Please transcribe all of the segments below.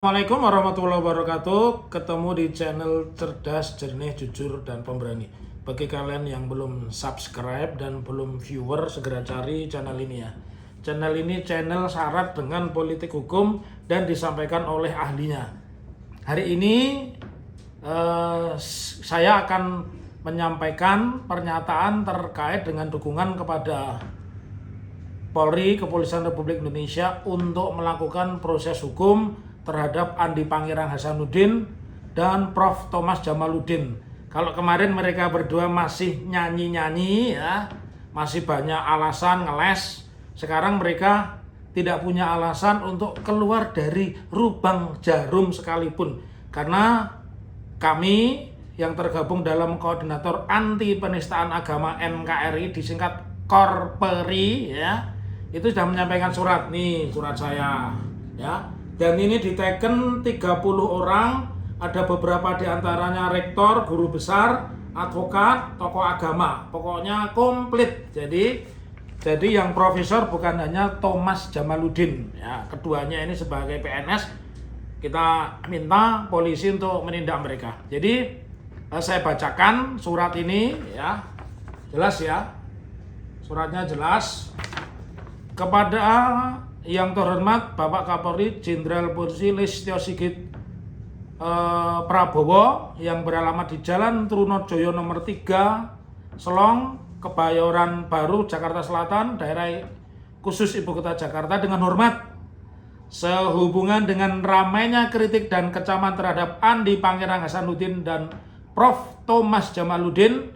Assalamualaikum warahmatullahi wabarakatuh. Ketemu di channel Cerdas, Jernih, Jujur, dan Pemberani. Bagi kalian yang belum subscribe dan belum viewer, segera cari channel ini ya. Channel ini channel syarat dengan politik hukum dan disampaikan oleh ahlinya. Hari ini saya akan menyampaikan pernyataan terkait dengan dukungan kepada Polri, Kepolisian Republik Indonesia untuk melakukan proses hukum terhadap Andi Pangerang Hasanuddin dan Prof. Thomas Jamaluddin. Kalau kemarin mereka berdua masih nyanyi-nyanyi ya, masih banyak alasan ngeles. Sekarang mereka tidak punya alasan untuk keluar dari lubang jarum sekalipun. Karena kami yang tergabung dalam Koordinator Anti Penistaan Agama NKRI, disingkat Korperi ya, itu sudah menyampaikan surat. Nih surat saya ya. Dan ini diteken 30 orang, ada beberapa diantaranya rektor, guru besar, advokat, tokoh agama. Pokoknya komplit. Jadi yang profesor bukan hanya Thomas Jamaluddin ya, keduanya ini sebagai PNS. Kita minta polisi untuk menindak mereka. Jadi saya bacakan surat ini ya. Jelas ya. Suratnya jelas. Kepada yang terhormat Bapak Kapolri Jenderal Polisi Listio Sigit Prabowo yang beralamat di Jalan Trunojoyo nomor 3, Selong, Kebayoran Baru, Jakarta Selatan, daerah khusus Ibu Kota Jakarta. Dengan hormat, sehubungan dengan ramainya kritik dan kecaman terhadap Andi Pangerang Hasanuddin dan Prof. Thomas Jamaluddin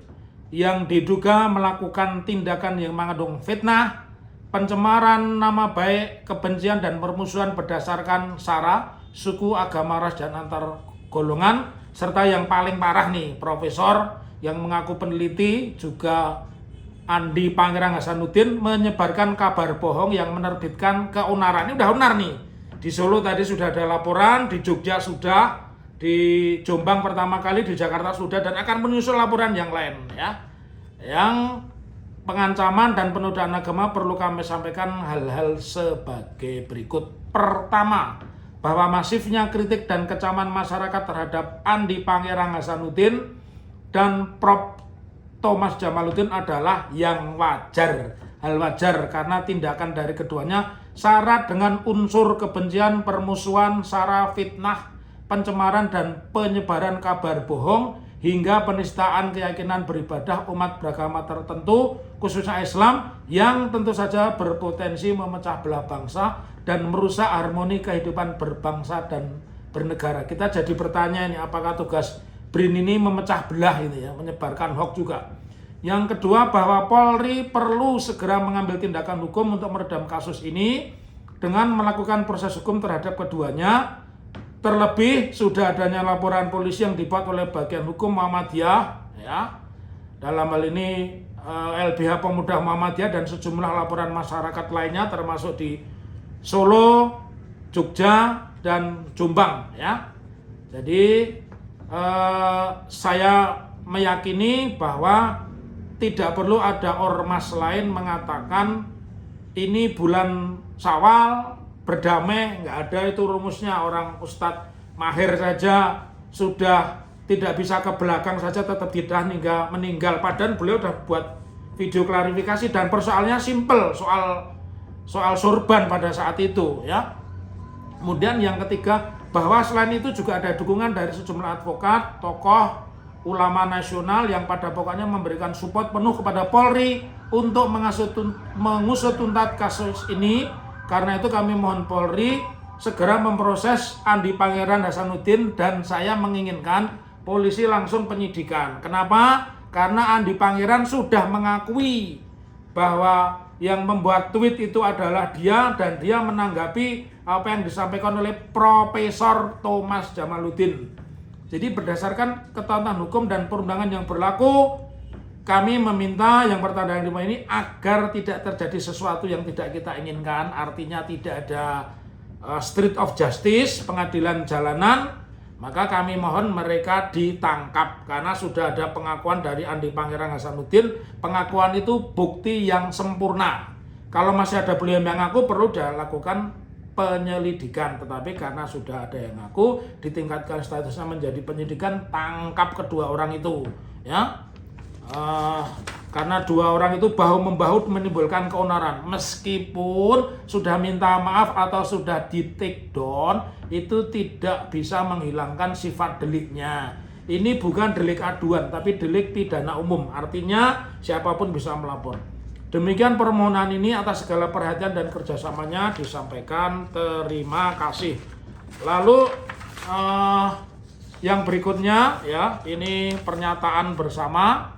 yang diduga melakukan tindakan yang mengandung fitnah, pencemaran nama baik, kebencian, dan permusuhan berdasarkan sara, suku, agama, ras, dan antar golongan, serta yang paling parah nih, profesor yang mengaku peneliti juga Andi Pangerang Hasanuddin menyebarkan kabar bohong yang menerbitkan keonaran. Ini udah onar nih. Di Solo tadi sudah ada laporan, di Jogja sudah, di Jombang pertama kali, di Jakarta sudah, dan akan menyusul laporan yang lain ya. Yang pengancaman dan penodaan agama perlu kami sampaikan hal-hal sebagai berikut. Pertama, bahwa masifnya kritik dan kecaman masyarakat terhadap Andi Pangerang Hasanuddin dan Prof. Thomas Jamaluddin adalah yang wajar. Hal wajar karena tindakan dari keduanya syarat dengan unsur kebencian, permusuhan, sara, fitnah, pencemaran, dan penyebaran kabar bohong hingga penistaan keyakinan beribadah umat beragama tertentu, khususnya Islam, yang tentu saja berpotensi memecah belah bangsa dan merusak harmoni kehidupan berbangsa dan bernegara. Kita jadi bertanya ini, apakah tugas BRIN ini memecah belah ini ya, menyebarkan hoax juga. Yang kedua, bahwa Polri perlu segera mengambil tindakan hukum untuk meredam kasus ini dengan melakukan proses hukum terhadap keduanya. Terlebih sudah adanya laporan polisi yang dibuat oleh bagian hukum Muhammadiyah ya. Dalam hal ini LBH Pemuda Muhammadiyah dan sejumlah laporan masyarakat lainnya termasuk di Solo, Jogja, dan Jombang ya. Jadi saya meyakini bahwa tidak perlu ada ormas lain mengatakan ini bulan Syawal berdamai, nggak ada itu rumusnya. Orang Ustadz Mahir saja sudah tidak bisa ke belakang saja tetap tidak meninggal. Padahal beliau sudah buat video klarifikasi dan persoalannya simple, soal sorban pada saat itu ya. Kemudian yang ketiga, bahwa selain itu juga ada dukungan dari sejumlah advokat, tokoh, ulama nasional yang pada pokoknya memberikan support penuh kepada Polri untuk mengusut tuntas kasus ini. Karena itu kami mohon Polri segera memproses Andi Pangerang Hasanuddin dan saya menginginkan polisi langsung penyidikan. Kenapa? Karena Andi Pangerang sudah mengakui bahwa yang membuat tweet itu adalah dia dan dia menanggapi apa yang disampaikan oleh Profesor Thomas Jamaluddin. Jadi berdasarkan ketentuan hukum dan perundangan yang berlaku, kami meminta yang bertanda yang ini agar tidak terjadi sesuatu yang tidak kita inginkan. Artinya tidak ada street of justice, pengadilan jalanan. Maka kami mohon mereka ditangkap karena sudah ada pengakuan dari Andi Pangerang Hasanuddin. Pengakuan itu bukti yang sempurna. Kalau masih ada beliau yang ngaku, perlu dilakukan penyelidikan, tetapi karena sudah ada yang ngaku, ditingkatkan statusnya menjadi penyidikan, tangkap kedua orang itu, ya. Karena dua orang itu bahu-membahu menimbulkan keonaran, meskipun sudah minta maaf atau sudah di take down, itu tidak bisa menghilangkan sifat deliknya. Ini bukan delik aduan, tapi delik pidana umum, artinya siapapun bisa melapor. Demikian permohonan ini, atas segala perhatian dan kerjasamanya disampaikan, terima kasih. Lalu yang berikutnya, ya, ini pernyataan bersama.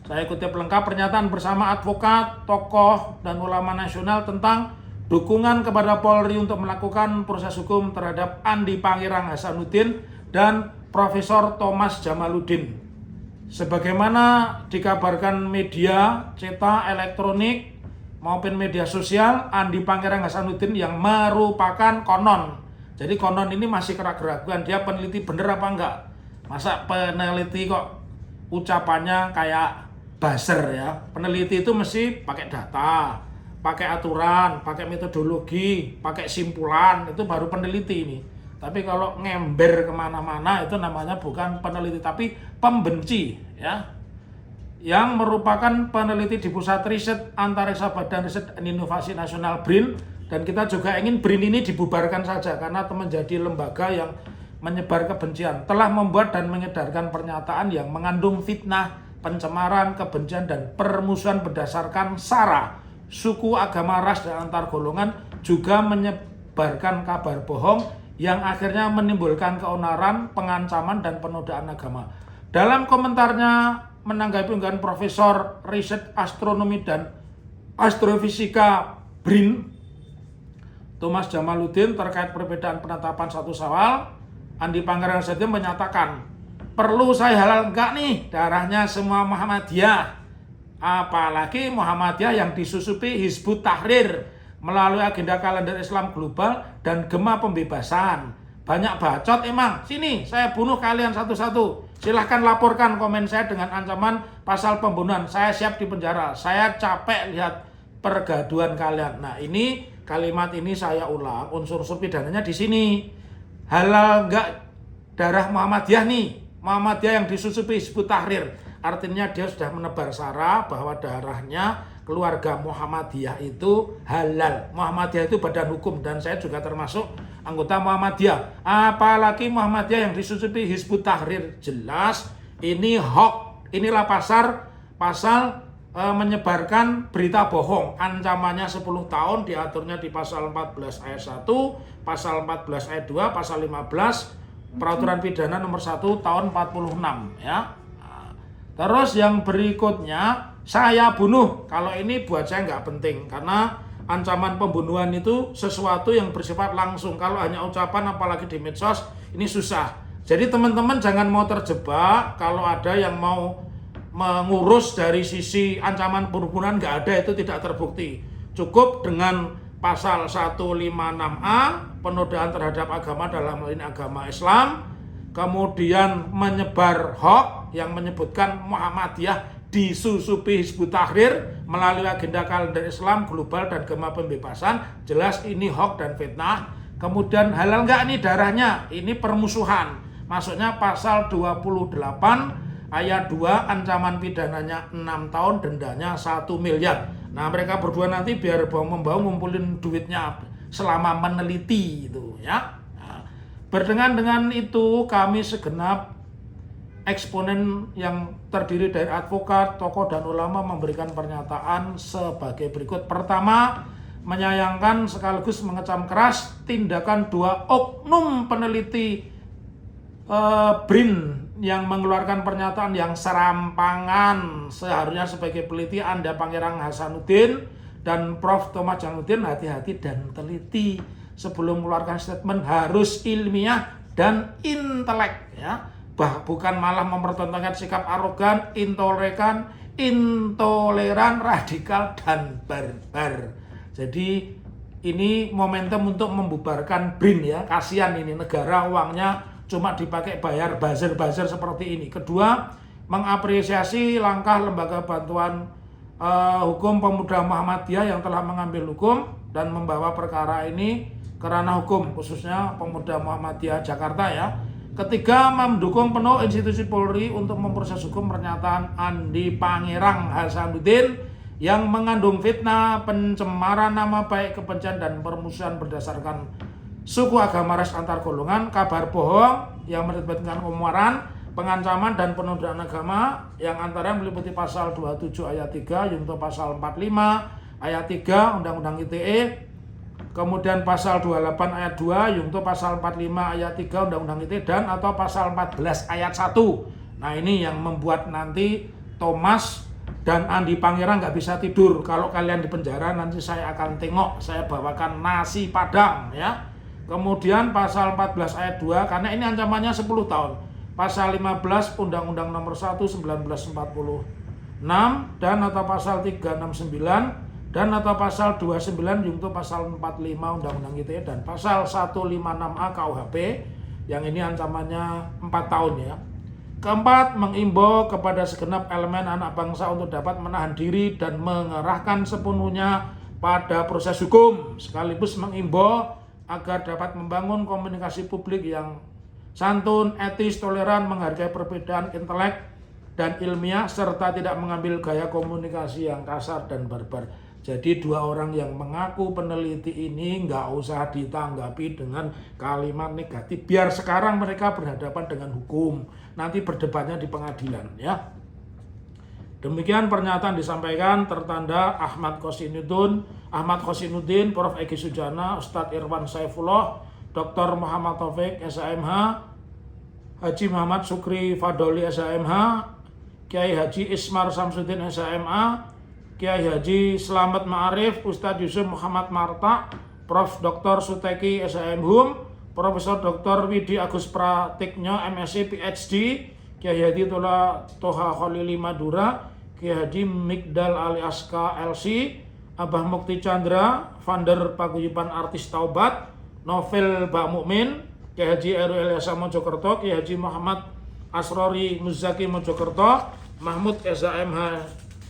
Saya kutip lengkap, pernyataan bersama advokat, tokoh, dan ulama nasional tentang dukungan kepada Polri untuk melakukan proses hukum terhadap Andi Pangerang Hasanuddin dan Profesor Thomas Jamaluddin. Sebagaimana dikabarkan media cetak, elektronik, maupun media sosial, Andi Pangerang Hasanuddin yang merupakan konon. Jadi konon ini masih keraguan, dia peneliti bener apa enggak? Masa peneliti kok ucapannya kayak buzzer, ya? Peneliti itu mesti pakai data, pakai aturan, pakai metodologi, pakai simpulan, itu baru peneliti ini. Tapi kalau ngember kemana-mana itu namanya bukan peneliti, tapi pembenci, ya. Yang merupakan peneliti di Pusat Riset Antariksa Badan Riset dan Inovasi Nasional BRIN, dan kita juga ingin BRIN ini dibubarkan saja karena menjadi lembaga yang menyebar kebencian, telah membuat dan mengedarkan pernyataan yang mengandung fitnah, pencemaran, kebencian, dan permusuhan berdasarkan sara, suku, agama, ras, dan antar golongan, juga menyebarkan kabar bohong yang akhirnya menimbulkan keonaran, pengancaman, dan penodaan agama. Dalam komentarnya menanggapi unggahan Profesor Riset Astronomi dan Astrofisika BRIN Thomas Jamaluddin terkait perbedaan penetapan 1 Syawal, Andi Pangerang Hasanuddin menyatakan, perlu saya halal enggak nih darahnya semua Muhammadiyah, apalagi Muhammadiyah yang disusupi Hizbut Tahrir melalui agenda kalender Islam global dan gema pembebasan. Banyak bacot emang. Sini saya bunuh kalian satu-satu. Silahkan laporkan komen saya dengan ancaman pasal pembunuhan. Saya siap di penjara. Saya capek lihat pergaduhan kalian. Nah, ini kalimat ini saya ulang, unsur-unsur pidananya di sini. Halal enggak darah Muhammadiyah nih? Muhammadiyah yang disusupi Hizbut Tahrir, artinya dia sudah menebar sara bahwa darahnya keluarga Muhammadiyah itu halal. Muhammadiyah itu badan hukum dan saya juga termasuk anggota Muhammadiyah. Apalagi Muhammadiyah yang disusupi Hizbut Tahrir, jelas ini hoax. Inilah pasal menyebarkan berita bohong. Ancamannya 10 tahun, diaturnya di pasal 14 ayat 1, pasal 14 ayat 2, pasal 15 Peraturan Pidana nomor 1 tahun 46, ya. Terus yang berikutnya, saya bunuh. Kalau ini buat saya nggak penting, karena ancaman pembunuhan itu sesuatu yang bersifat langsung. Kalau hanya ucapan, apalagi di medsos, ini susah. Jadi teman-teman jangan mau terjebak. Kalau ada yang mau mengurus dari sisi ancaman pembunuhan, nggak ada, itu tidak terbukti. Cukup dengan pasal 156A, penodaan terhadap agama dalam hal ini agama Islam, kemudian menyebar hoax yang menyebutkan Muhammadiyah disusupi Hizbut Tahrir melalui agenda kalender Islam global dan gema pembebasan, jelas ini hoax dan fitnah. Kemudian halal enggak nih darahnya? Ini permusuhan. Maksudnya pasal 28 ayat 2, ancaman pidananya 6 tahun, dendanya 1 miliar. Nah, mereka berdua nanti biar bahu-membahu ngumpulin duitnya selama meneliti itu, ya. Nah, berdengan dengan itu, kami segenap eksponen yang terdiri dari advokat, tokoh, dan ulama memberikan pernyataan sebagai berikut. Pertama, menyayangkan sekaligus mengecam keras tindakan 2 oknum peneliti BRIN yang mengeluarkan pernyataan yang serampangan. Seharusnya sebagai peneliti Andi Pangerang Hasanuddin dan Prof. Thomas Jamaluddin hati-hati dan teliti sebelum mengeluarkan statement, harus ilmiah dan intelek, ya. Bukan malah mempertontonkan sikap arogan, intoleran, radikal, dan barbar. Jadi ini momentum untuk membubarkan BRIN, ya. Kasihan ini negara uangnya cuma dipakai bayar buzzer-buzzer seperti ini. Kedua, mengapresiasi langkah Lembaga Bantuan Hukum Pemuda Muhammadiyah yang telah mengambil hukum dan membawa perkara ini ke ranah hukum, khususnya Pemuda Muhammadiyah Jakarta ya. Ketiga, mendukung penuh institusi Polri untuk memproses hukum pernyataan Andi Pangerang Hasanuddin yang mengandung fitnah, pencemaran nama baik, kebencian dan permusuhan berdasarkan suku, agama, ras, antar golongan, kabar bohong yang melibatkan omongan, pengancaman dan penodaan agama yang antara meliputi pasal 27 ayat 3 yaitu pasal 45 ayat 3 Undang-Undang ITE, kemudian pasal 28 ayat 2 yaitu pasal 45 ayat 3 Undang-Undang ITE, dan atau pasal 14 ayat 1. Nah ini yang membuat nanti Thomas dan Andi Pangerang nggak bisa tidur. Kalau kalian di penjara nanti saya akan tengok, saya bawakan nasi padang ya. Kemudian pasal 14 ayat 2 karena ini ancamannya 10 tahun. Pasal 15 Undang-Undang Nomor 1 1946 dan atau pasal 369 dan atau pasal 29 yaitu pasal 45 Undang-Undang ITE dan pasal 156A KUHP yang ini ancamannya 4 tahun ya. Keempat, mengimbau kepada segenap elemen anak bangsa untuk dapat menahan diri dan mengerahkan sepenuhnya pada proses hukum, sekaligus mengimbau agar dapat membangun komunikasi publik yang santun, etis, toleran, menghargai perbedaan intelek dan ilmiah, serta tidak mengambil gaya komunikasi yang kasar dan barbar. Jadi dua orang yang mengaku peneliti ini nggak usah ditanggapi dengan kalimat negatif. Biar sekarang mereka berhadapan dengan hukum. Nanti berdebatnya di pengadilan ya. Demikian pernyataan disampaikan tertanda Ahmad Khosinuddin, Prof. Egi Sujana, Ustadz Irwan Saifullah, Dr. Muhammad Taufik SHMH, Haji Muhammad Sukri Fadoli SHMH, Kiai Haji Ismar Samsudin SHMA, Kiai Haji Slamet Ma'arif, Ustadz Yusuf Muhammad Marta, Prof. Dr. Suteki SHMHum, Profesor Dr. Widi Agus Pratiknya MSc PhD, Kiai Haji Toha Khalili Madura, Kiai Haji Mikdal Ali Aska LC, Abah Mukti Chandra, Founder Paguyuban Artis Taubat, Novel Bak Mukmin, Kiai Haji Eru Eliasa Mojokerto, Kiai Haji Muhammad Asrori Muzaki Mojokerto, Mahmud SHMH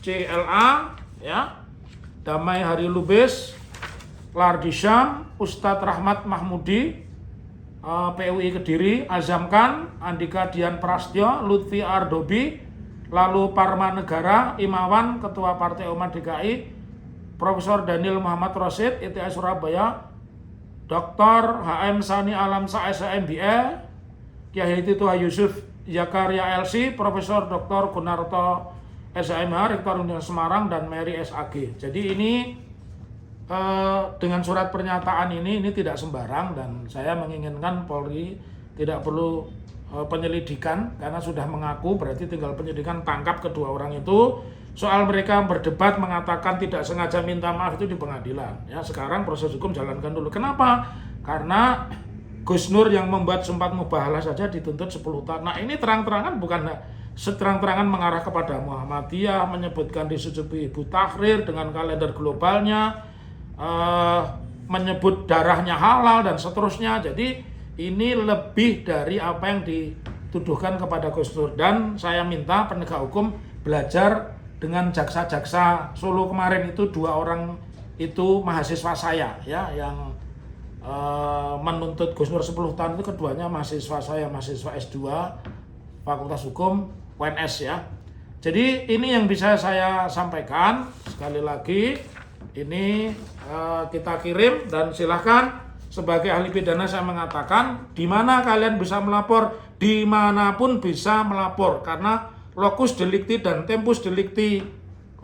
CLA ya, Damai Hari Lubis, Lardi Syam, Ustadz Rahmat Mahmudi, PUI Kediri, Azam Khan, Andika Dian Prastyo, Lutfi Ardobi, lalu Parma Negara, Imawan, Ketua Partai Umat DKI, Profesor Daniel Muhammad Rosid, ITS Surabaya, Dr. HM Sani Alamsa SMBE, Kiai Titoha Yusuf Zakaria LC, Profesor Dr. Gunarto SHMH, Rektor Universitas Semarang, dan Mary SAG. Jadi ini dengan surat pernyataan ini tidak sembarang, dan saya menginginkan Polri tidak perlu penyelidikan karena sudah mengaku, berarti tinggal penyelidikan, tangkap kedua orang itu. Soal mereka berdebat mengatakan tidak sengaja minta maaf itu di pengadilan ya. Sekarang proses hukum jalankan dulu. Kenapa? Karena Gus Nur yang membuat sumpah mubahalah saja dituntut 10 tahun. Nah ini terang-terangan, bukan seterang-terangan mengarah kepada Muhammadiyah, menyebutkan disusupi Ibu Tahrir dengan kalender globalnya, menyebut darahnya halal dan seterusnya. Jadi ini lebih dari apa yang dituduhkan kepada Gus Nur, dan saya minta penegak hukum belajar dengan jaksa-jaksa Solo kemarin itu. 2 orang itu mahasiswa saya ya, yang menuntut Gus Nur 10 tahun itu keduanya mahasiswa saya, mahasiswa S2 Fakultas Hukum UNS ya. Jadi ini yang bisa saya sampaikan. Sekali lagi ini kita kirim, dan silahkan sebagai ahli pidana saya mengatakan di mana kalian bisa melapor, dimanapun bisa melapor, karena locus delicti dan tempus delicti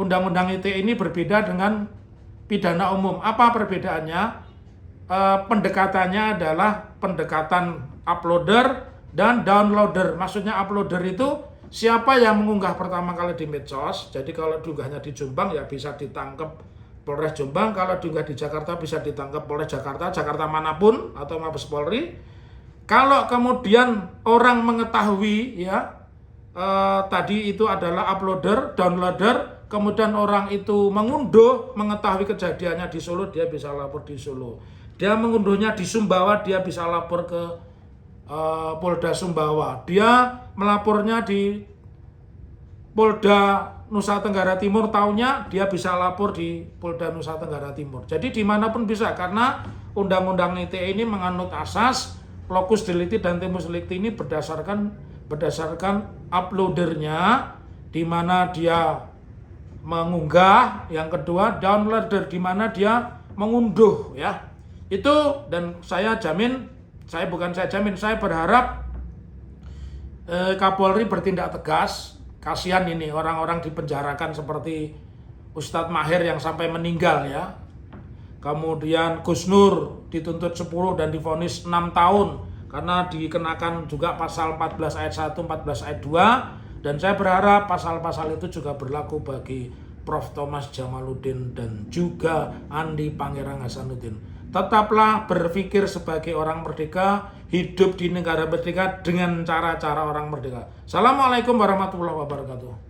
Undang-Undang ITE ini berbeda dengan pidana umum. Apa perbedaannya? Pendekatannya adalah pendekatan uploader dan downloader. Maksudnya uploader itu siapa yang mengunggah pertama kali di medsos. Jadi kalau diunggahnya di Jombang ya bisa ditangkap Polres Jombang, kalau diunggah di Jakarta bisa ditangkap Polres Jakarta, Jakarta manapun, atau Mabes Polri. Kalau kemudian orang mengetahui ya, tadi itu adalah uploader, downloader, kemudian orang itu mengunduh, mengetahui kejadiannya di Solo, dia bisa lapor di Solo. Dia mengunduhnya di Sumbawa, dia bisa lapor ke Polda Sumbawa. Dia melapornya di Polda Nusa Tenggara Timur, taunya dia bisa lapor di Polda Nusa Tenggara Timur. Jadi dimanapun bisa, karena Undang-Undang ITE ini menganut asas locus delicti dan tempus delicti ini berdasarkan uploadernya, di mana dia mengunggah, yang kedua downloader, di mana dia mengunduh, ya. Itu, dan saya berharap Kapolri bertindak tegas. Kasihan ini orang-orang dipenjarakan seperti Ustadz Maher yang sampai meninggal, ya. Kemudian Gus Nur dituntut 10 dan divonis 6 tahun karena dikenakan juga pasal 14 ayat 1, 14 ayat 2, dan saya berharap pasal-pasal itu juga berlaku bagi Prof. Thomas Jamaluddin dan juga Andi Pangerang Hasanuddin. Tetaplah berpikir sebagai orang merdeka, hidup di negara merdeka dengan cara-cara orang merdeka. Assalamualaikum warahmatullahi wabarakatuh.